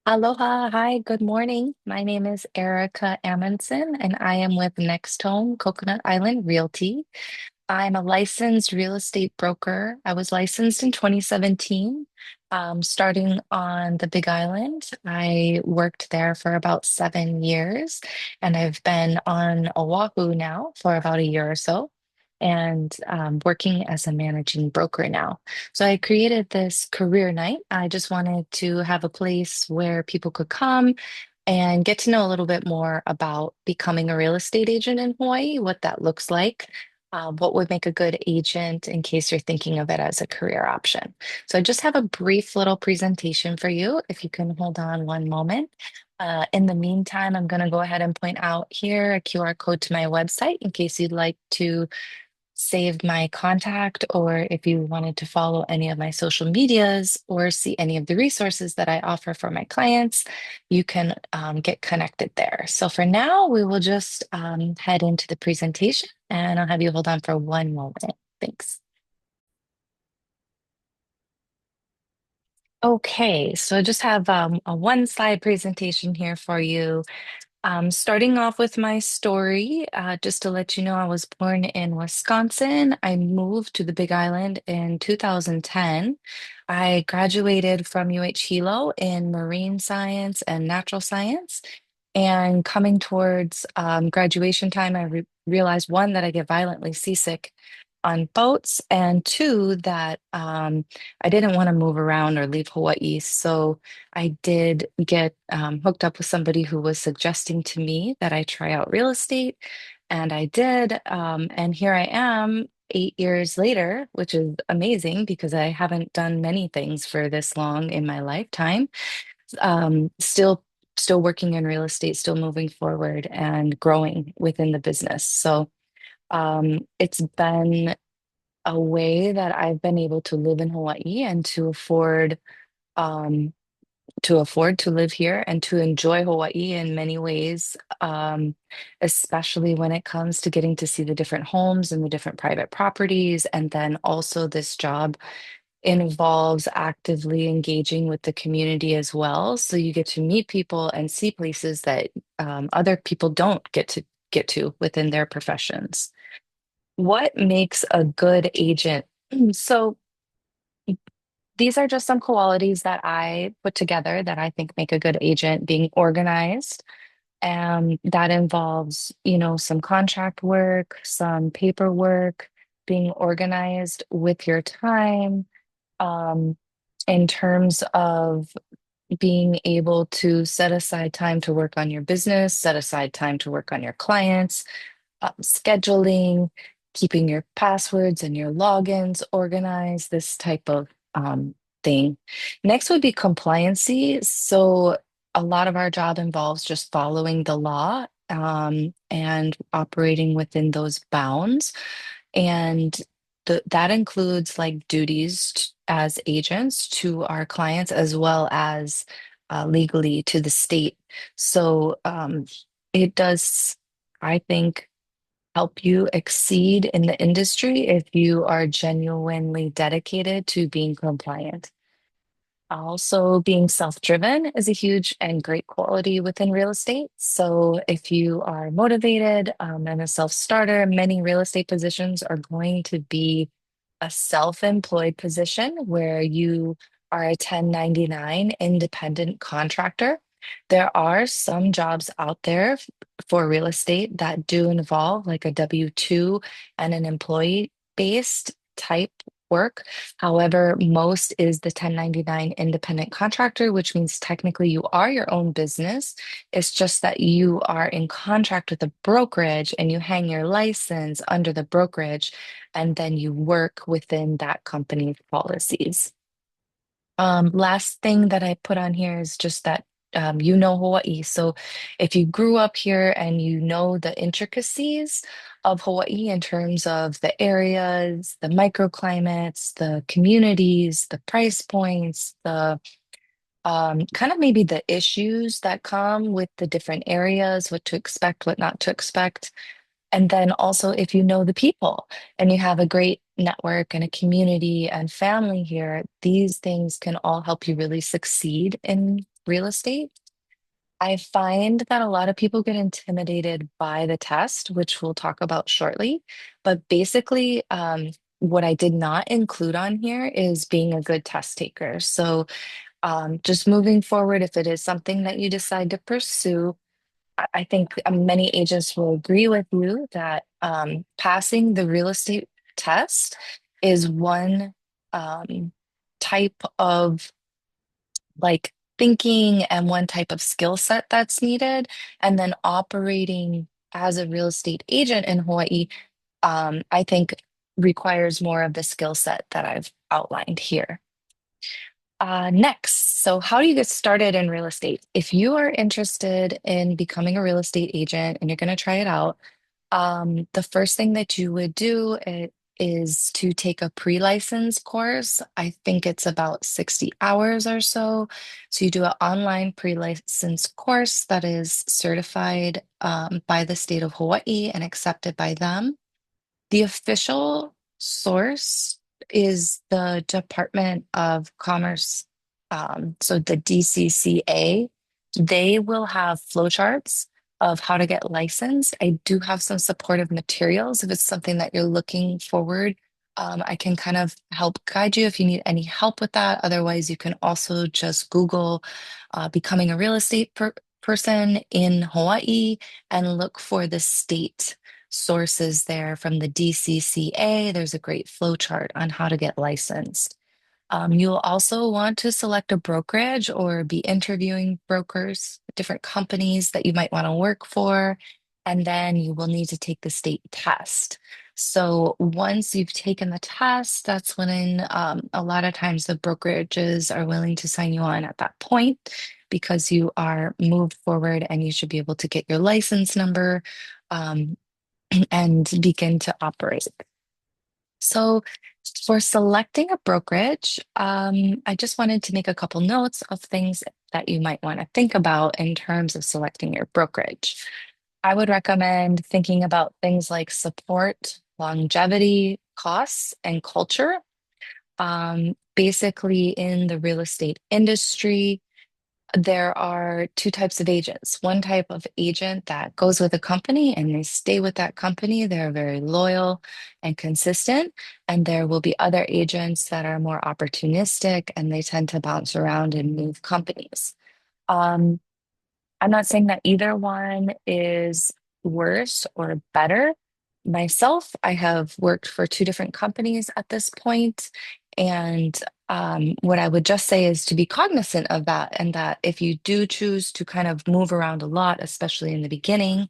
Aloha, hi, good morning. My name is Erica Amundson, and I am with NextHome Coconut Island Realty. I'm a licensed real estate broker. I was licensed in 2017, starting on the Big Island. I worked there for about 7 years, and I've been on Oahu now for about a year or so, and working as a managing broker now. So I created this career night. I just wanted to have a place where people could come and get to know a little bit more about becoming a real estate agent in Hawaii, what that looks like, what would make a good agent in case you're thinking of it as a career option. So I just have a brief little presentation for you, if you can hold on one moment. In the meantime, I'm going to go ahead and point out here a QR code to my website in case you'd like to save my contact, or if you wanted to follow any of my social medias or see any of the resources that I offer for my clients, you can get connected there. So for now, we will just head into the presentation and I'll have you hold on for one moment. Thanks. Okay, so I just have a one slide presentation here for you. Starting off with my story, just to let you know, I was born in Wisconsin. I moved to the Big Island in 2010. I graduated from UH Hilo in marine science and natural science. And coming towards graduation time, I realized one, that I get violently seasick on boats, and two, that I didn't want to move around or leave Hawaii. So I did get hooked up with somebody who was suggesting to me that I try out real estate, and I did. And here I am 8 years later, which is amazing because I haven't done many things for this long in my lifetime. Still working in real estate, still moving forward and growing within the business. So it's been a way that I've been able to live in Hawaii and um, to afford to live here and to enjoy Hawaii in many ways, especially when it comes to getting to see the different homes and the different private properties. And then also this job involves actively engaging with the community as well. So you get to meet people and see places that other people don't get to within their professions. What makes a good agent? So these are just some qualities that I put together that I think make a good agent: being organized. That involves, some contract work, some paperwork, being organized with your time, um, in terms of being able to set aside time to work on your business, set aside time to work on your clients, scheduling, keeping your passwords and your logins organized, this type of thing. Next would be compliancy. So a lot of our job involves just following the law, and operating within those bounds. And that includes like duties as agents to our clients as well as legally to the state. So it does, I think, help you exceed in the industry if you are genuinely dedicated to being compliant. Also, being self-driven is a huge and great quality within real estate. So, if you are motivated, and a self-starter, many real estate positions are going to be a self-employed position where you are a 1099 independent contractor. There are some jobs out there for real estate that do involve like a W-2 and an employee-based type work. However, most is the 1099 independent contractor, which means technically you are your own business. It's just that you are in contract with a brokerage and you hang your license under the brokerage, and then you work within that company's policies. Last thing that I put on here is just that Hawaii. So if you grew up here and you know the intricacies of Hawaii in terms of the areas, the microclimates, the communities, the price points, the kind of maybe the issues that come with the different areas, what to expect, what not to expect. And then also, if you know the people and you have a great network and a community and family here, these things can all help you really succeed in real estate. I find that a lot of people get intimidated by the test, which we'll talk about shortly. But basically, what I did not include on here is being a good test taker. So, just moving forward, if it is something that you decide to pursue, I think many agents will agree with you that passing the real estate test is one um, type of like thinking and one type of skill set that's needed. And then operating as a real estate agent in Hawaii, I think requires more of the skill set that I've outlined here. Next, so how do you get started in real estate? If you are interested in becoming a real estate agent and you're going to try it out, the first thing that you would do is to take a pre-license course. I think it's about 60 hours or so. So you do an online pre-license course that is certified by the state of Hawaii and accepted by them. The official source is the Department of Commerce, so the DCCA. They will have flowcharts of how to get licensed. I do have some supportive materials if it's something that you're looking forward. I can kind of help guide you if you need any help with that. Otherwise, you can also just Google becoming a real estate person in Hawaii and look for the state sources there from the DCCA. There's a great flow chart on how to get licensed. You'll also want to select a brokerage or be interviewing brokers, different companies that you might want to work for, and then you will need to take the state test. So once you've taken the test, that's when a lot of times the brokerages are willing to sign you on at that point because you are moved forward and you should be able to get your license number. Um, and begin to operate. So, for selecting a brokerage, I just wanted to make a couple notes of things that you might want to think about in terms of selecting your brokerage. I would recommend thinking about things like support, longevity, costs, and culture. Basically, in the real estate industry, there are two types of agents. One type of agent that goes with a company and they stay with that company. They're very loyal and consistent. And there will be other agents that are more opportunistic and they tend to bounce around and move companies. Um, I'm not saying that either one is worse or better. Myself, I have worked for two different companies at this point, and what I would just say is to be cognizant of that, and that if you do choose to kind of move around a lot, especially in the beginning,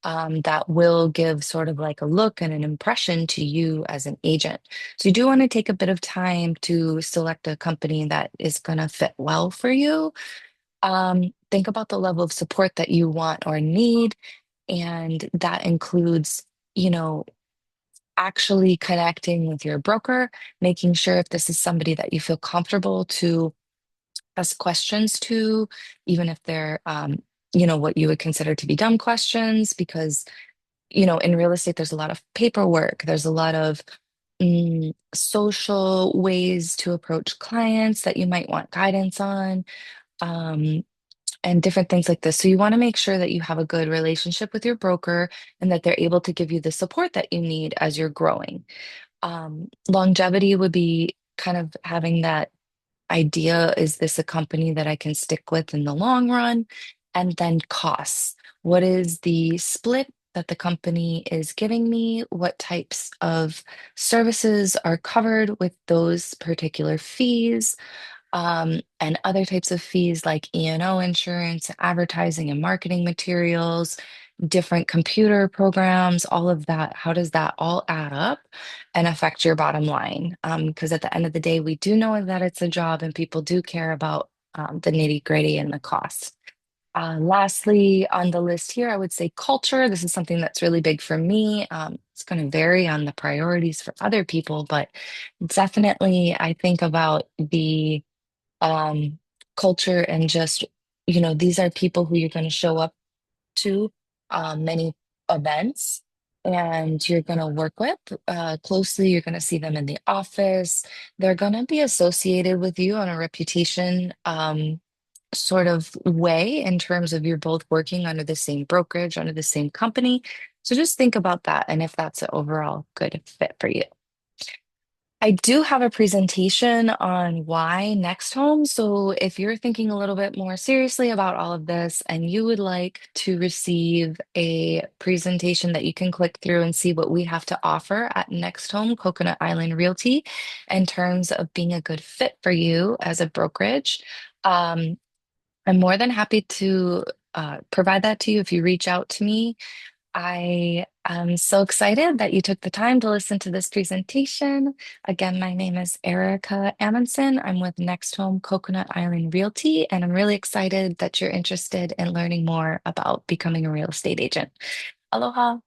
that will give sort of like a look and an impression to you as an agent. So you do want to take a bit of time to select a company that is going to fit well for you. Think about the level of support that you want or need, and that includes, you know, actually connecting with your broker, making sure if this is somebody that you feel comfortable to ask questions to, even if they're, what you would consider to be dumb questions, because, in real estate, there's a lot of paperwork, there's a lot of social ways to approach clients that you might want guidance on. Um, and different things like this. So you want to make sure that you have a good relationship with your broker and that they're able to give you the support that you need as you're growing. Longevity would be kind of having that idea, is this a company that I can stick with in the long run? And then costs. What is the split that the company is giving me? What types of services are covered with those particular fees? And other types of fees like E&O insurance, advertising and marketing materials, different computer programs, all of that. How does that all add up and affect your bottom line? Because at the end of the day, we do know that it's a job and people do care about the nitty-gritty and the costs. Lastly, on the list here, I would say culture. This is something that's really big for me. It's going to vary on the priorities for other people, but definitely I think about the um, culture and just, these are people who you're going to show up to many events and you're going to work with closely. You're going to see them in the office. They're going to be associated with you on a reputation sort of way in terms of you're both working under the same brokerage, under the same company. So just think about that and if that's an overall good fit for you. I do have a presentation on why NextHome. So if you're thinking a little bit more seriously about all of this and you would like to receive a presentation that you can click through and see what we have to offer at NextHome Coconut Island Realty in terms of being a good fit for you as a brokerage, um, I'm more than happy to provide that to you if you reach out to me. I am so excited that you took the time to listen to this presentation. Again, my name is Erica Amundson. I'm with Next Home Coconut Island Realty, and I'm really excited that you're interested in learning more about becoming a real estate agent. Aloha.